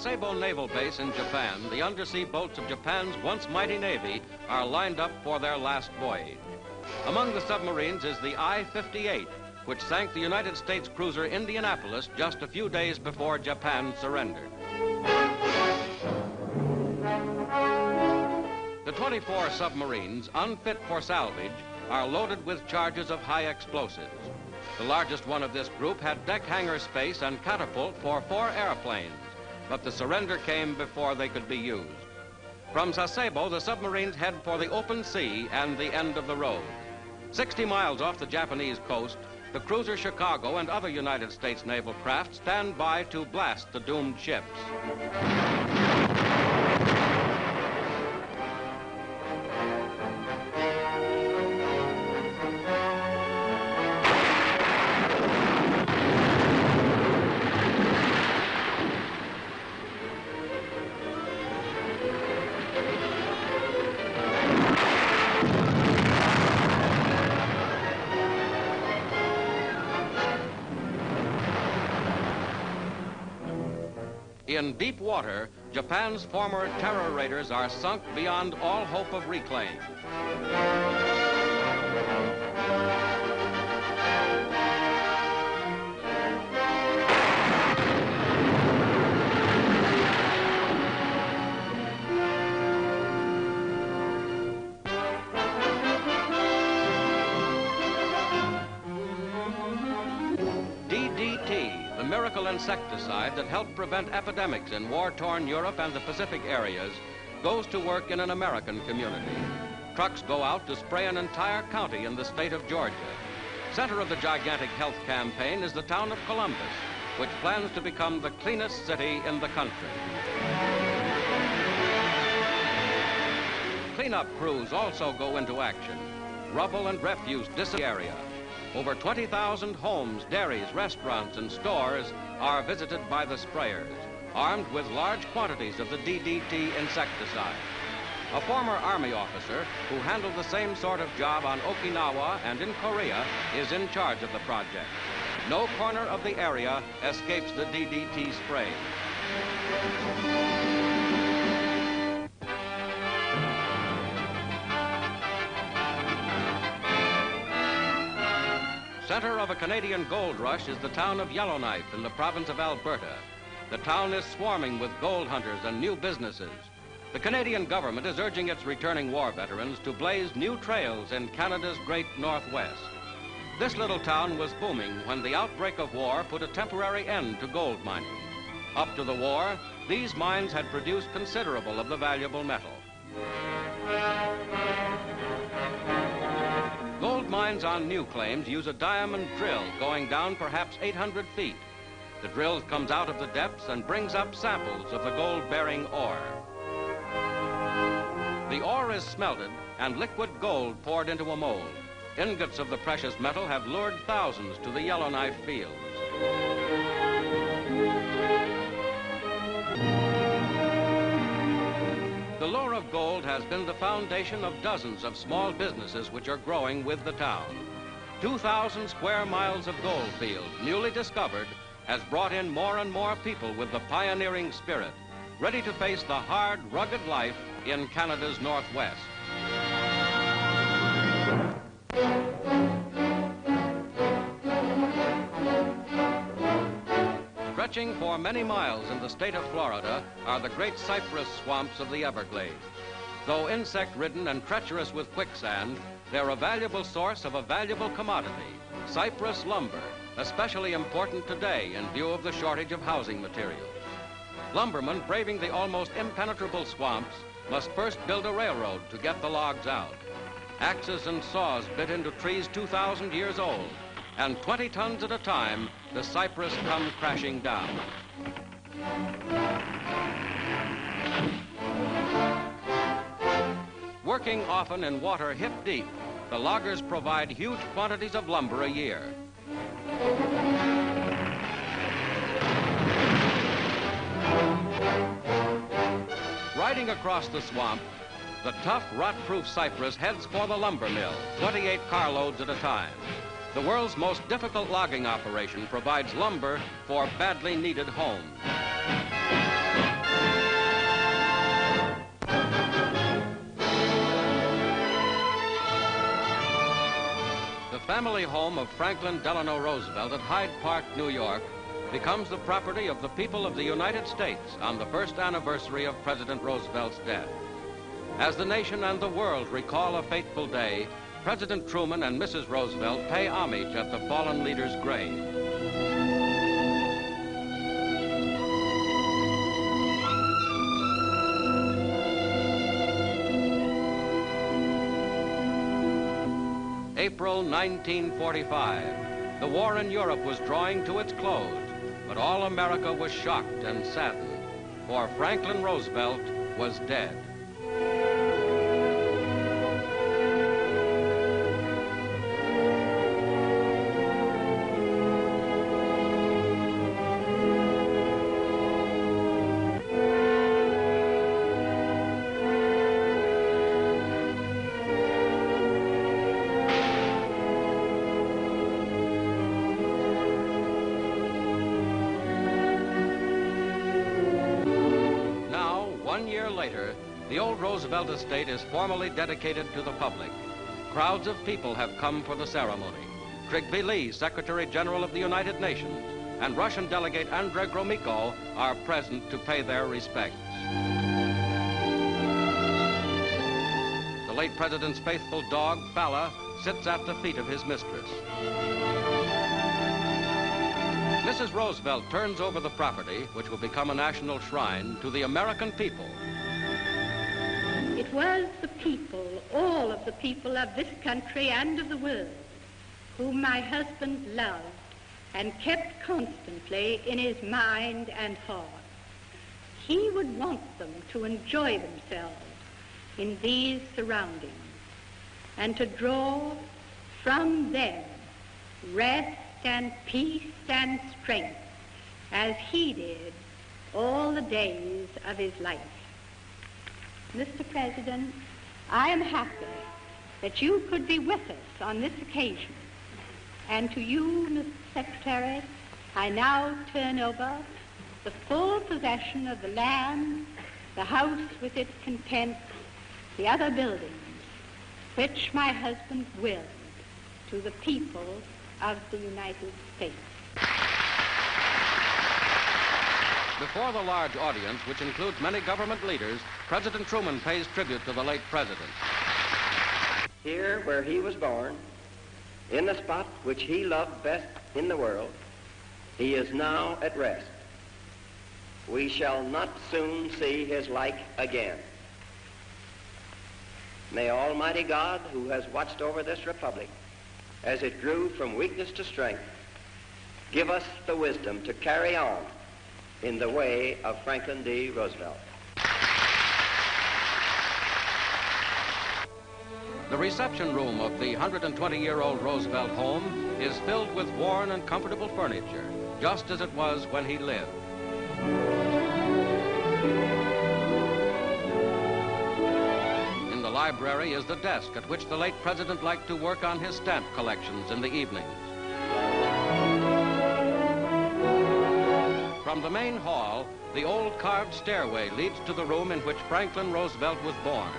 Sasebo Naval Base in Japan, the undersea boats of Japan's once mighty Navy are lined up for their last voyage. Among the submarines is the I-58, which sank the United States cruiser Indianapolis just a few days before Japan surrendered. The 24 submarines, unfit for salvage, are loaded with charges of high explosives. The largest one of this group had deck hangar space and catapult for 4 airplanes, but the surrender came before they could be used. From Sasebo, the submarines head for the open sea and the end of the road. 60 miles off the Japanese coast, the cruiser Chicago and other United States naval craft stand by to blast the doomed ships. In deep water, Japan's former terror raiders are sunk beyond all hope of reclaim. Insecticide that helped prevent epidemics in war-torn Europe and the Pacific areas goes to work in an American community. Trucks go out to spray an entire county in the state of Georgia. Center of the gigantic health campaign is the town of Columbus, which plans to become the cleanest city in the country. Cleanup crews also go into action. Rubble and refuse disappear the area. Over 20,000 homes, dairies, restaurants, and stores are visited by the sprayers, armed with large quantities of the DDT insecticide. A former Army officer who handled the same sort of job on Okinawa and in Korea is in charge of the project. No corner of the area escapes the DDT spray. Center of a Canadian gold rush is the town of Yellowknife in the province of Alberta. The town is swarming with gold hunters and new businesses. The Canadian government is urging its returning war veterans to blaze new trails in Canada's great Northwest. This little town was booming when the outbreak of war put a temporary end to gold mining. Up to the war, these mines had produced considerable of the valuable metal. Gold mines on new claims use a diamond drill going down perhaps 800 feet. The drill comes out of the depths and brings up samples of the gold-bearing ore. The ore is smelted and liquid gold poured into a mold. Ingots of the precious metal have lured thousands to the Yellowknife fields. The lure of gold has been the foundation of dozens of small businesses which are growing with the town. 2,000 square miles of gold field, newly discovered, has brought in more and more people with the pioneering spirit, ready to face the hard, rugged life in Canada's Northwest. Stretching for many miles in the state of Florida are the great cypress swamps of the Everglades. Though insect-ridden and treacherous with quicksand, they're a valuable source of a valuable commodity, cypress lumber, especially important today in view of the shortage of housing materials. Lumbermen braving the almost impenetrable swamps must first build a railroad to get the logs out. Axes and saws bit into trees 2,000 years old, and 20 tons at a time, the cypress come crashing down. Working often in water hip deep, the loggers provide huge quantities of lumber a year. Riding across the swamp, the tough, rot-proof cypress heads for the lumber mill, 28 carloads at a time. The world's most difficult logging operation provides lumber for badly needed homes. family home of Franklin Delano Roosevelt at Hyde Park, New York, becomes the property of the people of the United States on the first anniversary of President Roosevelt's death. As the nation and the world recall a fateful day, President Truman and Mrs. Roosevelt pay homage at the fallen leader's grave. April 1945. The war in Europe was drawing to its close, but all America was shocked and saddened, for Franklin Roosevelt was dead. Later, the old Roosevelt Estate is formally dedicated to the public. Crowds of people have come for the ceremony. Trygve, Secretary General of the United Nations, and Russian delegate Andrei Gromyko are present to pay their respects. The late president's faithful dog, Fala, sits at the feet of his mistress. Mrs. Roosevelt turns over the property, which will become a national shrine, to the American people. It was the people, all of the people of this country and of the world, whom my husband loved and kept constantly in his mind and heart. He would want them to enjoy themselves in these surroundings and to draw from them rest and peace and strength as he did all the days of his life. Mr. President, I am happy that you could be with us on this occasion. And to you, Mr. Secretary, I now turn over the full possession of the land, the house with its contents, the other buildings, which my husband willed to the people of the United States. Before the large audience, which includes many government leaders, President Truman pays tribute to the late president. Here where he was born, in the spot which he loved best in the world, he is now at rest. We shall not soon see his like again. May Almighty God, who has watched over this republic as it grew from weakness to strength, give us the wisdom to carry on in the way of Franklin D. Roosevelt. The reception room of the 120-year-old Roosevelt home is filled with worn and comfortable furniture, just as it was when he lived. In the library is the desk at which the late president liked to work on his stamp collections in the evenings. From the main hall, the old carved stairway leads to the room in which Franklin Roosevelt was born.